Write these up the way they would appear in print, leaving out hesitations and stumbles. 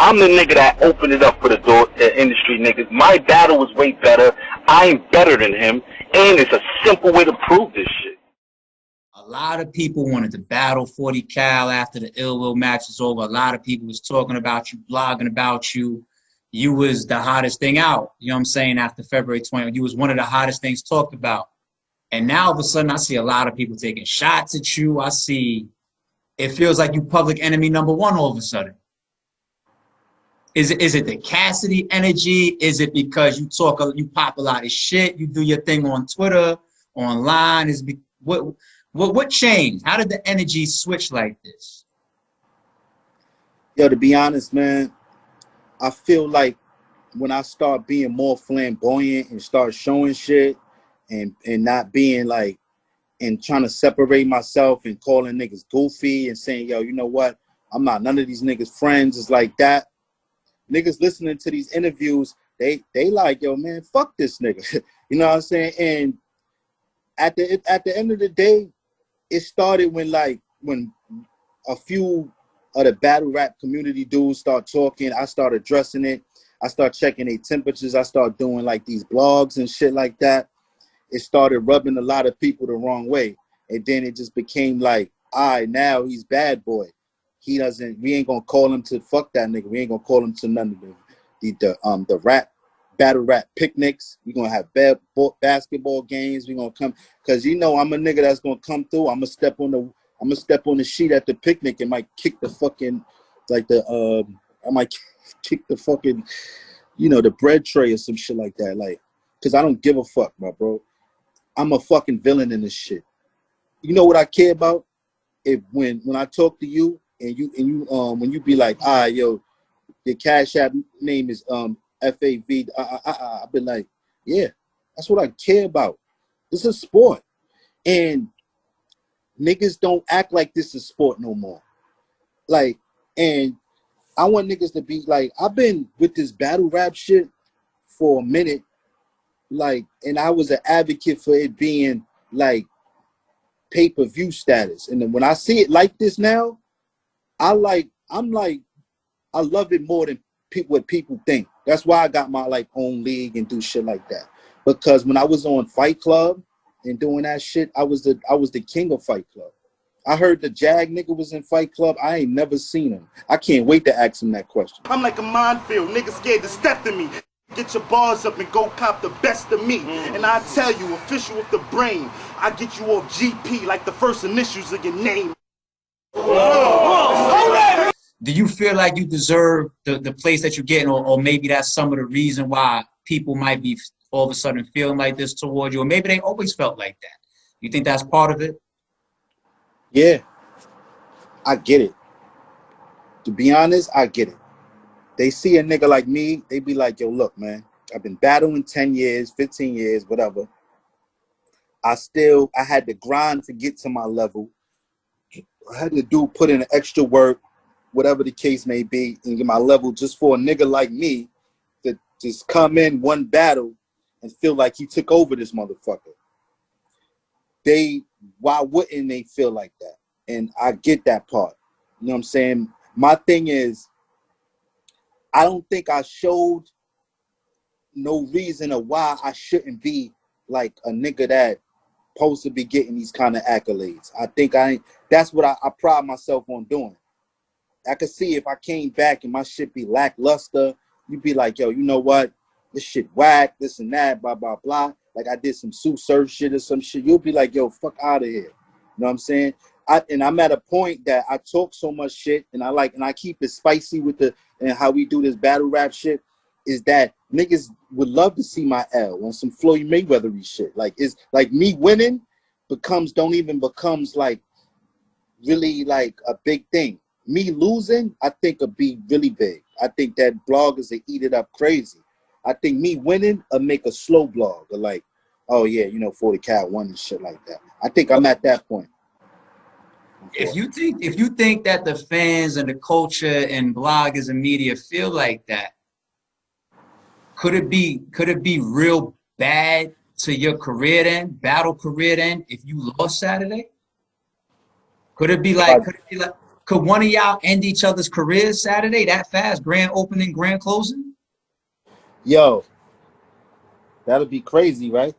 I'm the nigga that opened it up for the door, industry niggas. My battle was way better. I ain't better than him, and it's a simple way to prove this shit. A lot of people wanted to battle 40 Cal after the Ill Will match was over. A lot of people was talking about you, blogging about you. You was the hottest thing out. You know what I'm saying? After February 20th, you was one of the hottest things talked about. And now all of a sudden, I see a lot of people taking shots at you. I see it feels like you public enemy number one all of a sudden. Is it the Cassidy energy? Is it because you pop a lot of shit? You do your thing on Twitter, online? What changed? How did the energy switch like this? Yo, to be honest, man, I feel like when I start being more flamboyant and start showing shit and not being like, and trying to separate myself and calling niggas goofy and saying, yo, you know what? I'm not none of these niggas' friends. It's like that. Niggas listening to these interviews, they like, yo, man, fuck this nigga. You know what I'm saying? And at the end of the day, it started when a few of the battle rap community dudes start talking. I start addressing it. I start checking their temperatures. I start doing like these blogs and shit like that. It started rubbing a lot of people the wrong way. And then it just became like, all right, now he's bad boy. We ain't gonna call him to fuck that nigga. We ain't gonna call him to none of the rap, battle rap picnics. We gonna have basketball games. We gonna come, cause you know I'm a nigga that's gonna come through. I'm gonna step on the sheet at the picnic and might kick the fucking, I might kick the fucking, the bread tray or some shit like that. Like, cause I don't give a fuck, my bro. I'm a fucking villain in this shit. You know what I care about? When I talk to you and you when you be like, yo, your Cash App name is FAV. I've been like, yeah, that's what I care about. This is sport, and niggas don't act like this is sport no more. Like, and I want niggas to be like, I've been with this battle rap shit for a minute, like, and I was an advocate for it being like pay-per-view status. And then when I see it like this now, I love it more than what people think. That's why I got my like own league and do shit like that. Because when I was on Fight Club and doing that shit, I was the king of Fight Club. I heard the Jag nigga was in Fight Club. I ain't never seen him. I can't wait to ask him that question. I'm like a minefield. Niggas scared to step to me. Get your bars up and go cop the best of me. And I tell you, official with the brain, I get you off GP like the first initials of your name. Do you feel like you deserve the place that you're getting, or maybe that's some of the reason why people might be all of a sudden feeling like this towards you, or maybe they always felt like that? You think that's part of it? Yeah, I get it. To be honest, I get it. They see a nigga like me, they be like, yo, look, man, I've been battling 10 years, 15 years, whatever. I had to grind to get to my level. I had to put in extra work, whatever the case may be, and get my level, just for a nigga like me to just come in one battle and feel like he took over this motherfucker. Why wouldn't they feel like that? And I get that part. You know what I'm saying? My thing is, I don't think I showed no reason of why I shouldn't be like a nigga that supposed to be getting these kind of accolades. I think that's what I pride myself on doing. I could see if I came back and my shit be lackluster, you'd be like, yo, you know what? This shit whack, this and that, blah, blah, blah. Like I did some Sue Surf shit or some shit. You'll be like, yo, fuck out of here. You know what I'm saying? I'm at a point that I talk so much shit and I keep it spicy and how we do this battle rap shit, is that niggas would love to see my L on some Floyd Mayweather-y shit. Like, it's like me winning becomes like really like a big thing. Me losing, I think would be really big. I think that bloggers will eat it up crazy. I think me winning will make a slow blog, or like, oh yeah, 40 Cal won and shit like that. I think I'm at that point. If you think that the fans and the culture and bloggers and media feel like that, could it be real bad to your career then, battle career then, if you lost Saturday? Could it be like Could one of y'all end each other's careers Saturday that fast? Grand opening, grand closing? Yo, that'll be crazy, right?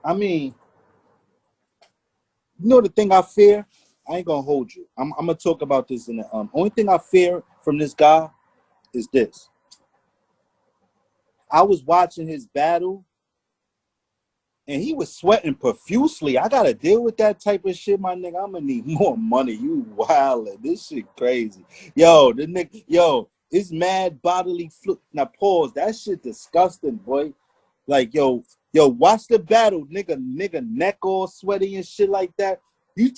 I mean, you know the thing I fear? I ain't gonna hold you. I'm gonna talk about this in the only thing I fear from this guy is this. I was watching his battle and he was sweating profusely. I gotta deal with that type of shit, my nigga. I'm gonna need more money. You wildin'. This shit crazy. Yo, the nigga, yo, it's mad bodily fluid. Now pause. That shit disgusting, boy. Like, yo, watch the battle, nigga neck all sweaty and shit like that. You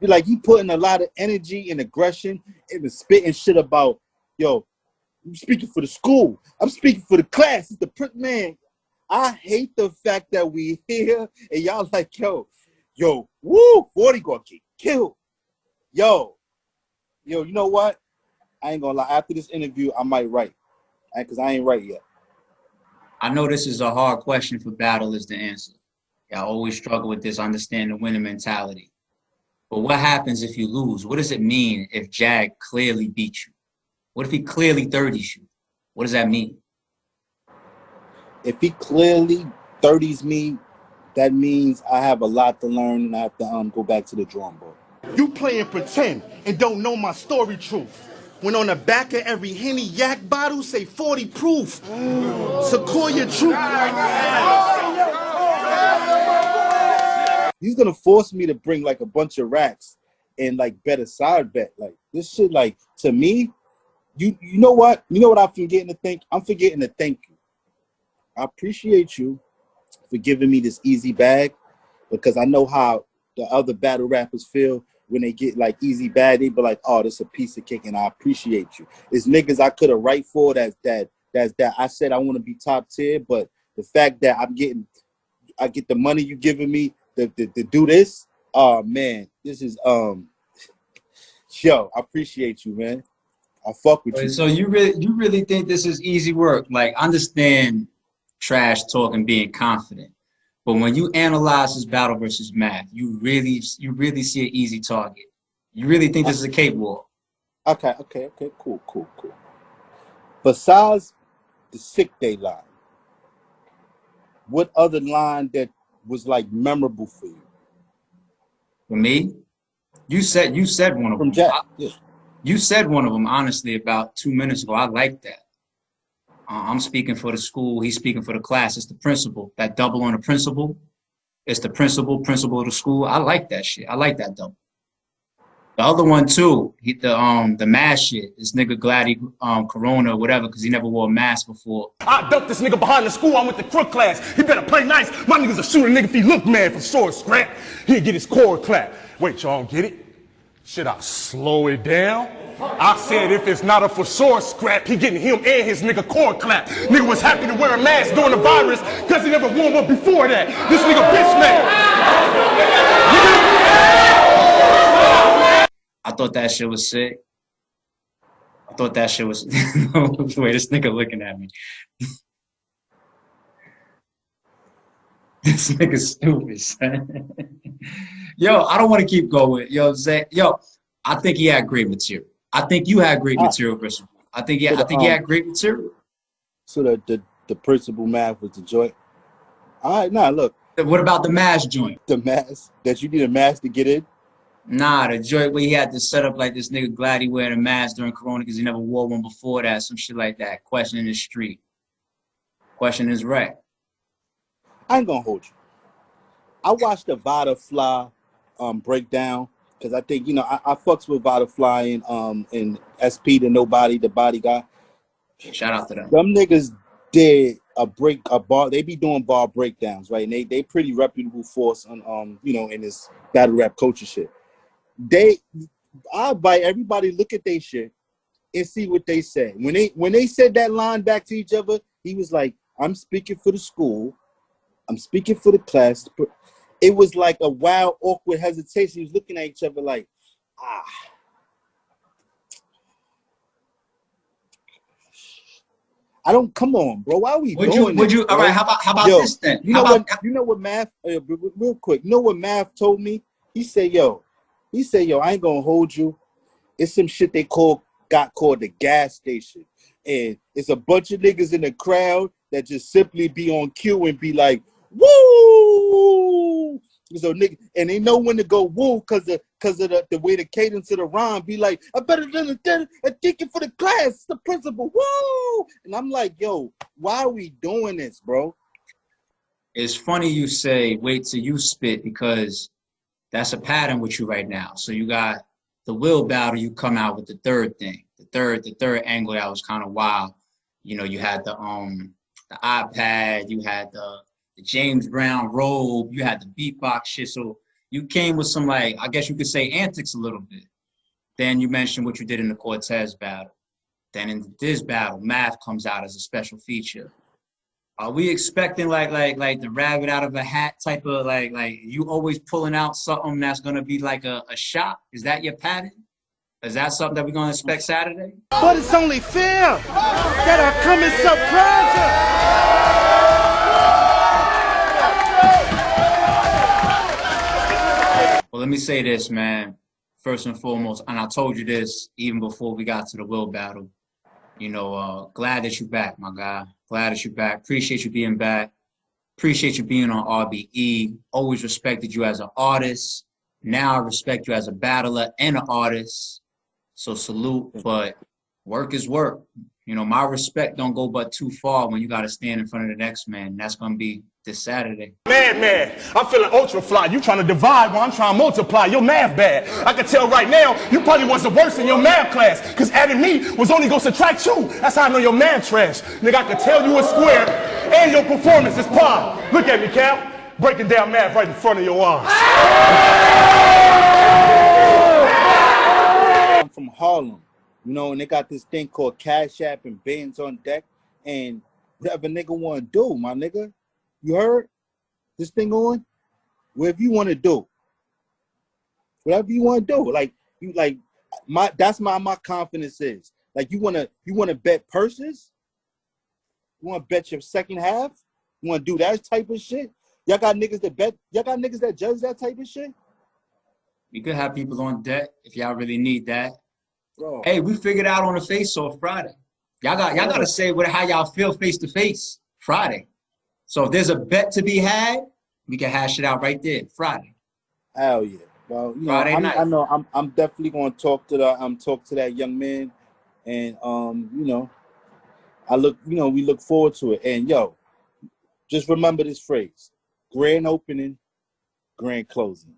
like you putting a lot of energy and aggression into spitting shit about, yo, I'm speaking for the school. I'm speaking for the class. It's the man. I hate the fact that we here and y'all like, yo, woo, 40 gonna get killed. Yo, you know what? I ain't gonna lie. After this interview, I might write. Because I ain't right yet. I know this is a hard question for battlers to answer. I always struggle with this, understand the winning mentality. But what happens if you lose? What does it mean if Jag clearly beat you? What if he clearly 30s you? What does that mean? If he clearly 30s me, that means I have a lot to learn and I have to go back to the drawing board. You playing pretend and don't know my story truth. When on the back of every Henny Yak bottle say 40 proof. Sequoia truth. He's gonna force me to bring like a bunch of racks and like bet a side bet. Like this shit, like to me, you know what? You know what I'm forgetting to think? I'm forgetting to thank you. I appreciate you for giving me this easy bag because I know how the other battle rappers feel when they get like easy bag. They be like, oh, this is a piece of cake, and I appreciate you. It's niggas I could have write for that's that. I said I want to be top tier, but the fact that I get the money you giving me to do this, oh man, this is yo, I appreciate you, man. I fuck with you. So you really think this is easy work? Like, understand trash talk and being confident, but when you analyze this battle versus Math, you really see an easy target. You really think this is a cakewalk? Okay, cool. Besides the sick day line, what other line that was like memorable for you? For me, you said one of them. From Jack, yeah. You said one of them honestly about 2 minutes ago. I like that. I'm speaking for the school. He's speaking for the class. It's the principal. That double on the principal. It's the principal of the school. I like that shit. I like that double. The other one too, the mask shit. This nigga Gladdy Corona or whatever, because he never wore a mask before. I ducked this nigga behind the school. I'm with the crook class. He better play nice. My nigga's a shooter nigga if he look mad for sword scrap. He'll get his cord clapped. Wait, y'all don't get it? Should I slow it down? I said if it's not a for sword scrap, he getting him and his nigga cord clapped. Nigga was happy to wear a mask during the virus because he never wore one before that. This nigga bitch mad. I thought that shit was sick. I thought that shit was... Wait, this nigga looking at me. This nigga's stupid, son. Yo, I don't want to keep going. Yo, Zay, I think he had great material. I think you had great material versus... I think he had great material. So the principal Math was the joint. All right, now look. What about the mask joint? The mask, that you need a mask to get in? Nah, the joint where he had to set up like this nigga Gladdy wearing a mask during Corona because he never wore one before that, some shit like that. Question in the street. Question is right. I ain't gonna hold you. I watched the Vada Fly breakdown because I think, you know, I fucks with Vada Fly and SP to Nobody, the body guy. Shout out to them. Them niggas did a bar. They be doing bar breakdowns, right? And they pretty reputable force on you know, in this battle rap culture shit. I invite everybody look at their shit and see what they said. When they said that line back to each other, he was like, I'm speaking for the school. I'm speaking for the class. It was like a wild, awkward hesitation. He was looking at each other like, I don't, come on, bro. Why are we doing this? All right, how about this then? You know what Math, real quick, you know what Math told me? He said, yo, I ain't gonna hold you. it's some shit they got called the gas station. And it's a bunch of niggas in the crowd that just simply be on cue and be like, woo! So nigga, and they know when to go woo because of the way the cadence of the rhyme be like, I better than a ticket for the class, the principal, woo! And I'm like, yo, why are we doing this, bro? It's funny you say wait till you spit because that's a pattern with you right now. So you got the will battle, you come out with the third thing. The third angle that was kind of wild. You know, you had the iPad, you had the James Brown robe, you had the beatbox shit. So you came with some, like, I guess you could say antics a little bit. Then you mentioned what you did in the Cortez battle. Then in this battle, math comes out as a special feature. Are we expecting like the rabbit out of a hat type of like you always pulling out something that's gonna be like a shot? Is that your pattern? Is that something that we're gonna expect Saturday? But it's only fair that I come and surprise you. Well, let me say this, man. First and foremost, and I told you this even before we got to the will battle. You know, glad that you're back, my guy. Glad that you're back. Appreciate you being back. Appreciate you being on RBE. Always respected you as an artist. Now I respect you as a battler and an artist. So salute, but work is work. You know, my respect don't go but too far when you got to stand in front of the next man. That's going to be this Saturday. Man, I'm feeling ultra fly. You trying to divide while I'm trying to multiply. Your math bad. I can tell right now you probably was the worst in your math class because adding me was only going to subtract you. That's how I know your math trash. Nigga, I can tell you a square and your performance is prime. Look at me, Cal. Breaking down math right in front of your eyes. I'm from Harlem, you know, and they got this thing called Cash App and Bands on Deck. And whatever nigga want to do, my nigga, you heard this thing on? Whatever you want to do. Whatever you want to do. Like, you like, that's my confidence is. Like, you wanna bet purses? You wanna bet your second half? You wanna do that type of shit? Y'all got niggas that bet, y'all got niggas that judge that type of shit? We could have people on deck if y'all really need that. Bro. Hey, we figured out on the face-off Friday. Y'all got to say how y'all feel face-to-face Friday. So if there's a bet to be had, we can hash it out right there Friday. Hell yeah. Well, you Friday night. I know I'm definitely going to talk to that young man, and you know, we look forward to it. And yo, just remember this phrase: grand opening, grand closing.